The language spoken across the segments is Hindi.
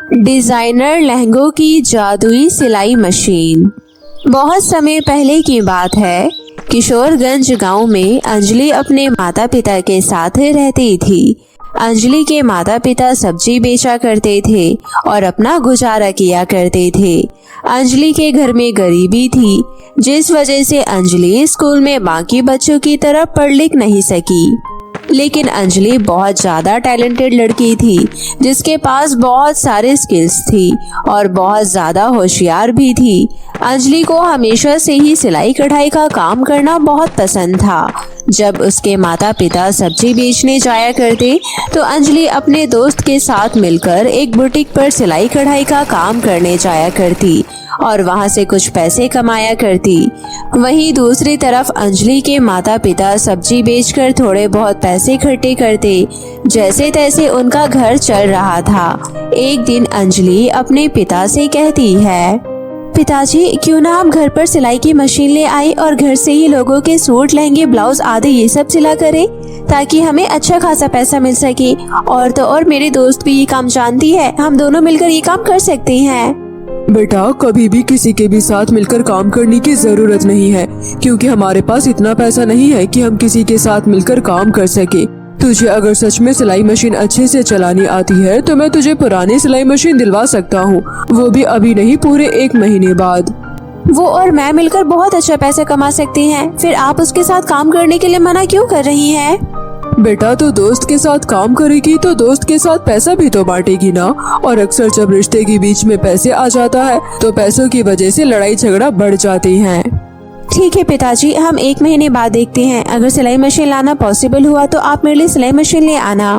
डिजाइनर लहंगों की जादुई सिलाई मशीन। बहुत समय पहले की बात है। किशोरगंज गांव में अंजलि अपने माता पिता के साथ रहती थी। अंजलि के माता पिता सब्जी बेचा करते थे और अपना गुजारा किया करते थे। अंजलि के घर में गरीबी थी, जिस वजह से अंजलि स्कूल में बाकी बच्चों की तरह पढ़ लिख नहीं सकी। लेकिन अंजलि बहुत ज्यादा टैलेंटेड लड़की थी, जिसके पास बहुत सारे स्किल्स थी और बहुत ज्यादा होशियार भी थी। अंजलि को हमेशा से ही सिलाई कढ़ाई का काम करना बहुत पसंद था। जब उसके माता पिता सब्जी बेचने जाया करते तो अंजलि अपने दोस्त के साथ मिलकर एक बुटीक पर सिलाई कढ़ाई का काम करने जाया करती और वहां से कुछ पैसे कमाया करती। वहीं दूसरी तरफ अंजलि के माता पिता सब्जी बेचकर थोड़े बहुत पैसे इकट्ठे करते। जैसे तैसे उनका घर चल रहा था। एक दिन अंजलि अपने पिता से कहती है, पिताजी, क्यों ना आप घर पर सिलाई की मशीन ले आए और घर से ही लोगों के सूट, लहंगे, ब्लाउज आदि ये सब सिला करें, ताकि हमें अच्छा खासा पैसा मिल सके। और तो और मेरे दोस्त भी ये काम जानती है, हम दोनों मिलकर ये काम कर सकते हैं। बेटा, कभी भी किसी के भी साथ मिलकर काम करने की जरूरत नहीं है, क्योंकि हमारे पास इतना पैसा नहीं है कि हम किसी के साथ मिलकर काम कर सके। तुझे अगर सच में सिलाई मशीन अच्छे से चलानी आती है तो मैं तुझे पुरानी सिलाई मशीन दिलवा सकता हूँ, वो भी अभी नहीं, पूरे 1 महीने बाद। वो और मैं मिलकर बहुत अच्छा पैसा कमा सकते हैं, फिर आप उसके साथ काम करने के लिए मना क्यों कर रही हैं? बेटा, तो दोस्त के साथ काम करेगी तो दोस्त के साथ पैसा भी तो बांटेगी ना। और अक्सर जब रिश्ते के बीच में पैसे आ जाता है तो पैसों की वजह से लड़ाई झगड़ा बढ़ जाती है। ठीक है पिताजी, हम 1 महीने बाद देखते हैं। अगर सिलाई मशीन लाना पॉसिबल हुआ तो आप मेरे लिए सिलाई मशीन ले आना।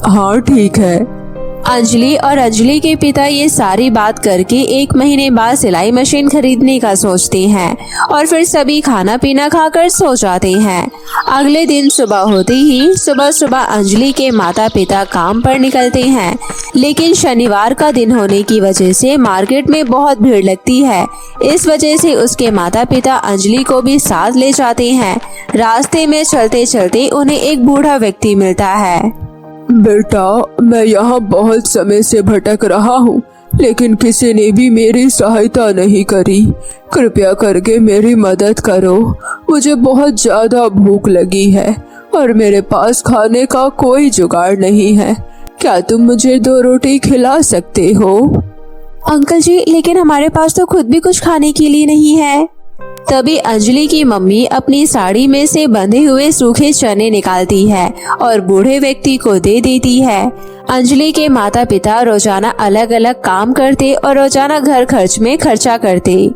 हाँ ठीक है। अंजलि और अंजलि के पिता ये सारी बात करके 1 महीने बाद सिलाई मशीन खरीदने का सोचते हैं और फिर सभी खाना पीना खाकर सो जाते हैं। अगले दिन सुबह होते ही सुबह सुबह अंजलि के माता पिता काम पर निकलते हैं, लेकिन शनिवार का दिन होने की वजह से मार्केट में बहुत भीड़ लगती है। इस वजह से उसके माता पिता अंजलि को भी साथ ले जाते हैं। रास्ते में चलते चलते उन्हें एक बूढ़ा व्यक्ति मिलता है। बेटा, मैं यहाँ बहुत समय से भटक रहा हूँ, लेकिन किसी ने भी मेरी सहायता नहीं करी। कृपया करके मेरी मदद करो। मुझे बहुत ज्यादा भूख लगी है और मेरे पास खाने का कोई जुगाड़ नहीं है। क्या तुम मुझे 2 रोटी खिला सकते हो? अंकल जी, लेकिन हमारे पास तो खुद भी कुछ खाने के लिए नहीं है। तभी अंजलि की मम्मी अपनी साड़ी में से बंधे हुए सूखे चने निकालती है और बूढ़े व्यक्ति को दे देती है। अंजलि के माता पिता रोजाना अलग अलग काम करते और रोजाना घर खर्च में खर्चा करते।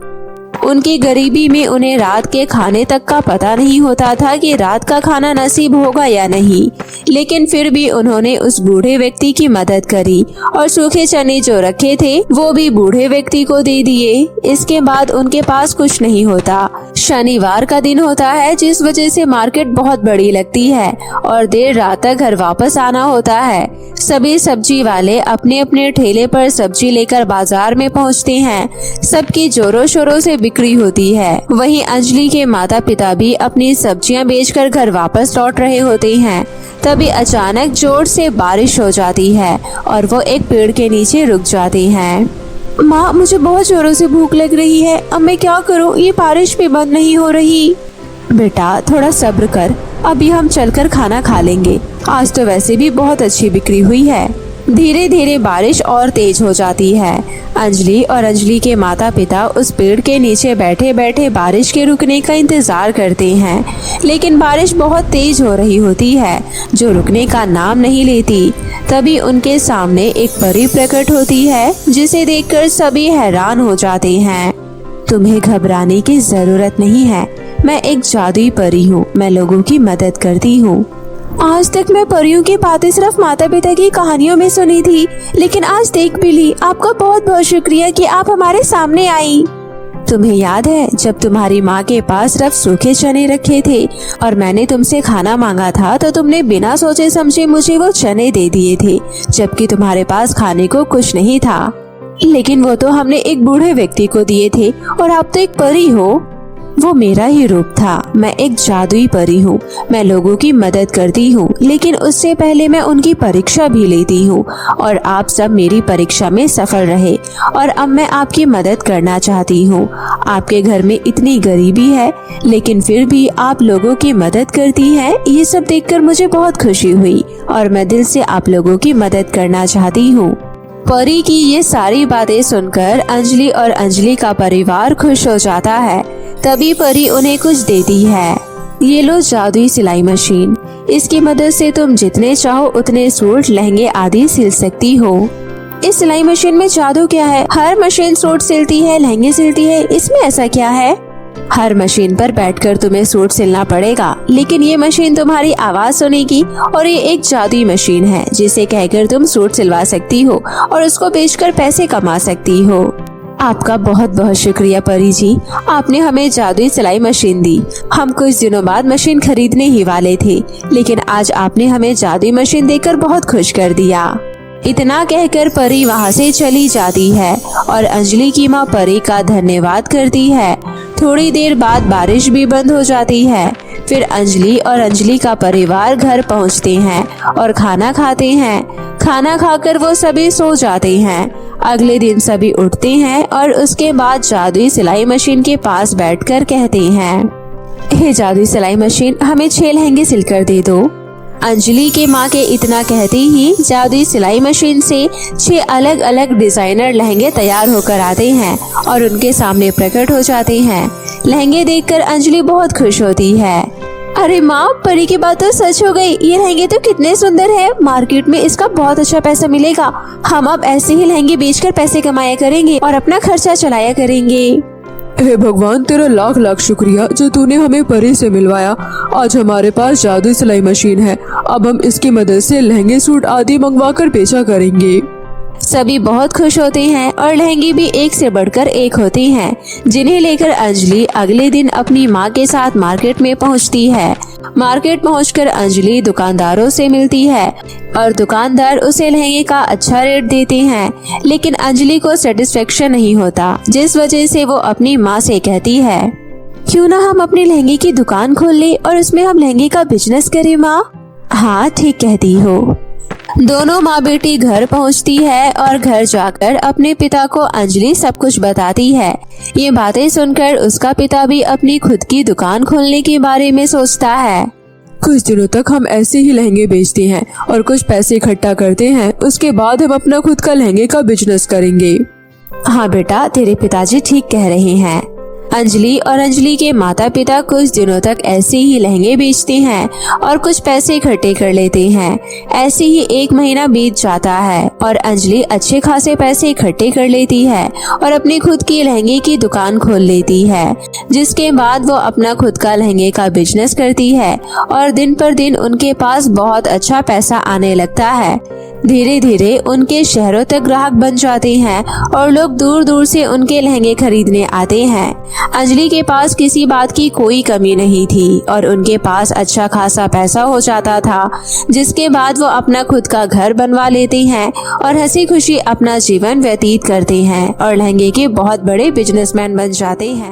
उनकी गरीबी में उन्हें रात के खाने तक का पता नहीं होता था कि रात का खाना नसीब होगा या नहीं, लेकिन फिर भी उन्होंने उस बूढ़े व्यक्ति की मदद करी और सूखे चने जो रखे थे वो भी बूढ़े व्यक्ति को दे दिए। इसके बाद उनके पास कुछ नहीं होता। शनिवार का दिन होता है, जिस वजह से मार्केट बहुत बड़ी लगती है और देर रात तक घर वापस आना होता है। सभी सब्जी वाले अपने अपने ठेले पर सब्जी लेकर बाजार में पहुंचते हैं। सबकी जोरों शोरों से बिक्री होती है। वहीं अंजलि के माता पिता भी अपनी सब्जियां बेचकर घर वापस लौट रहे होते हैं। तभी अचानक जोर से बारिश हो जाती है और वो एक पेड़ के नीचे रुक जाते हैं। माँ, मुझे बहुत जोरों से भूख लग रही है, अब मैं क्या करूँ? ये बारिश भी बंद नहीं हो रही। बेटा, थोड़ा सब्र कर, अभी हम चलकर खाना खा लेंगे। आज तो वैसे भी बहुत अच्छी बिक्री हुई है। धीरे धीरे बारिश और तेज हो जाती है। अंजलि और अंजलि के माता पिता उस पेड़ के नीचे बैठे बैठे बारिश के रुकने का इंतजार करते हैं, लेकिन बारिश बहुत तेज हो रही होती है जो रुकने का नाम नहीं लेती। तभी उनके सामने एक परी प्रकट होती है, जिसे देखकर सभी हैरान हो जाते हैं। तुम्हें घबराने की जरूरत नहीं है, मैं एक जादुई परी हूँ, मैं लोगों की मदद करती हूँ। आज तक मैं परियों की बातें सिर्फ माता पिता की कहानियों में सुनी थी, लेकिन आज देख भी ली। आपका बहुत बहुत शुक्रिया कि आप हमारे सामने आई। तुम्हें याद है जब तुम्हारी माँ के पास सिर्फ सूखे चने रखे थे और मैंने तुमसे खाना मांगा था तो तुमने बिना सोचे समझे मुझे वो चने दे दिए थे, जबकि तुम्हारे पास खाने को कुछ नहीं था। लेकिन वो तो हमने एक बूढ़े व्यक्ति को दिए थे और आप तो एक परी हो। वो मेरा ही रूप था। मैं एक जादुई परी हूँ। मैं लोगों की मदद करती हूँ, लेकिन उससे पहले मैं उनकी परीक्षा भी लेती हूँ। और आप सब मेरी परीक्षा में सफल रहे और अब मैं आपकी मदद करना चाहती हूँ। आपके घर में इतनी गरीबी है, लेकिन फिर भी आप लोगों की मदद करती हैं। ये सब देखकर मुझे बहुत खुशी हुई और मैं दिल से आप लोगों की मदद करना चाहती हूँ। परी की ये सारी बातें सुनकर अंजलि और अंजलि का परिवार खुश हो जाता है। तभी परी उन्हें कुछ देती है। ये लो जादुई सिलाई मशीन। इसकी मदद से तुम जितने चाहो उतने सूट, लहंगे आदि सिल सकती हो। इस सिलाई मशीन में जादू क्या है? हर मशीन सूट सिलती है, लहंगे सिलती है, इसमें ऐसा क्या है? हर मशीन पर बैठकर तुम्हें सूट सिलना पड़ेगा, लेकिन ये मशीन तुम्हारी आवाज सुनेगी और ये एक जादुई मशीन है जिसे कहकर तुम सूट सिलवा सकती हो और उसको बेचकर पैसे कमा सकती हो। आपका बहुत बहुत शुक्रिया परी जी, आपने हमें जादुई सिलाई मशीन दी। हम कुछ दिनों बाद मशीन खरीदने ही वाले थे, लेकिन आज आपने हमें जादुई मशीन देकर बहुत खुश कर दिया। इतना कहकर परी वहाँ से चली जाती है और अंजलि की माँ परी का धन्यवाद करती है। थोड़ी देर बाद बारिश भी बंद हो जाती है। फिर अंजलि और अंजलि का परिवार घर पहुँचते हैं और खाना खाते हैं। खाना खाकर वो सभी सो जाते हैं। अगले दिन सभी उठते हैं और उसके बाद जादुई सिलाई मशीन के पास बैठकर कहते हैं, हे जादुई सिलाई मशीन, हमें 6 लहंगे सिलकर दे दो। अंजलि के माँ के इतना कहते ही जादुई सिलाई मशीन से 6 अलग अलग डिजाइनर लहंगे तैयार होकर आते हैं और उनके सामने प्रकट हो जाते हैं। लहंगे देखकर अंजलि बहुत खुश होती है। अरे माँ, परी की बात तो सच हो गई। ये लहंगे तो कितने सुंदर है। मार्केट में इसका बहुत अच्छा पैसा मिलेगा। हम अब ऐसे ही लहंगे बेचकर पैसे कमाया करेंगे और अपना खर्चा चलाया करेंगे। हे भगवान, तेरा लाख लाख शुक्रिया जो तूने हमें परी से मिलवाया। आज हमारे पास जादुई सिलाई मशीन है। अब हम इसकी मदद से लहंगे, सूट आदि मंगवा कर बेचा करेंगे। सभी बहुत खुश होते हैं और लहंगे भी एक से बढ़कर एक होते हैं, जिन्हें लेकर अंजलि अगले दिन अपनी माँ के साथ मार्केट में पहुँचती है। मार्केट पहुंचकर अंजलि दुकानदारों से मिलती है और दुकानदार उसे लहंगे का अच्छा रेट देते हैं, लेकिन अंजलि को सेटिस्फेक्शन नहीं होता, जिस वजह से वो अपनी माँ से कहती है, क्यों ना हम अपने लहंगे की दुकान खोल ले और उसमें हम लहंगे का बिजनेस करें माँ। हाँ, ठीक कहती हो। दोनों माँ बेटी घर पहुँचती है और घर जाकर अपने पिता को अंजलि सब कुछ बताती है। ये बातें सुनकर उसका पिता भी अपनी खुद की दुकान खोलने के बारे में सोचता है। कुछ दिनों तक हम ऐसे ही लहंगे बेचते हैं और कुछ पैसे इकट्ठा करते हैं। उसके बाद हम अपना खुद का लहंगे का बिजनेस करेंगे। हाँ बेटा, तेरे पिताजी ठीक कह रहे हैं। अंजलि और अंजलि के माता पिता कुछ दिनों तक ऐसे ही लहंगे बेचते हैं और कुछ पैसे इकट्ठे कर लेते हैं। ऐसे ही 1 महीना बीत जाता है और अंजलि अच्छे खासे पैसे इकट्ठे कर लेती है और अपनी खुद की लहंगे की दुकान खोल लेती है, जिसके बाद वो अपना खुद का लहंगे का बिजनेस करती है और दिन पर दिन उनके पास बहुत अच्छा पैसा आने लगता है। धीरे धीरे उनके शहरों तक ग्राहक बन जाते हैं और लोग दूर दूर से उनके लहंगे खरीदने आते हैं। अंजलि के पास किसी बात की कोई कमी नहीं थी और उनके पास अच्छा खासा पैसा हो जाता था, जिसके बाद वो अपना खुद का घर बनवा लेते हैं और हंसी खुशी अपना जीवन व्यतीत करते हैं और लहंगे के बहुत बड़े बिजनेसमैन बन जाते हैं।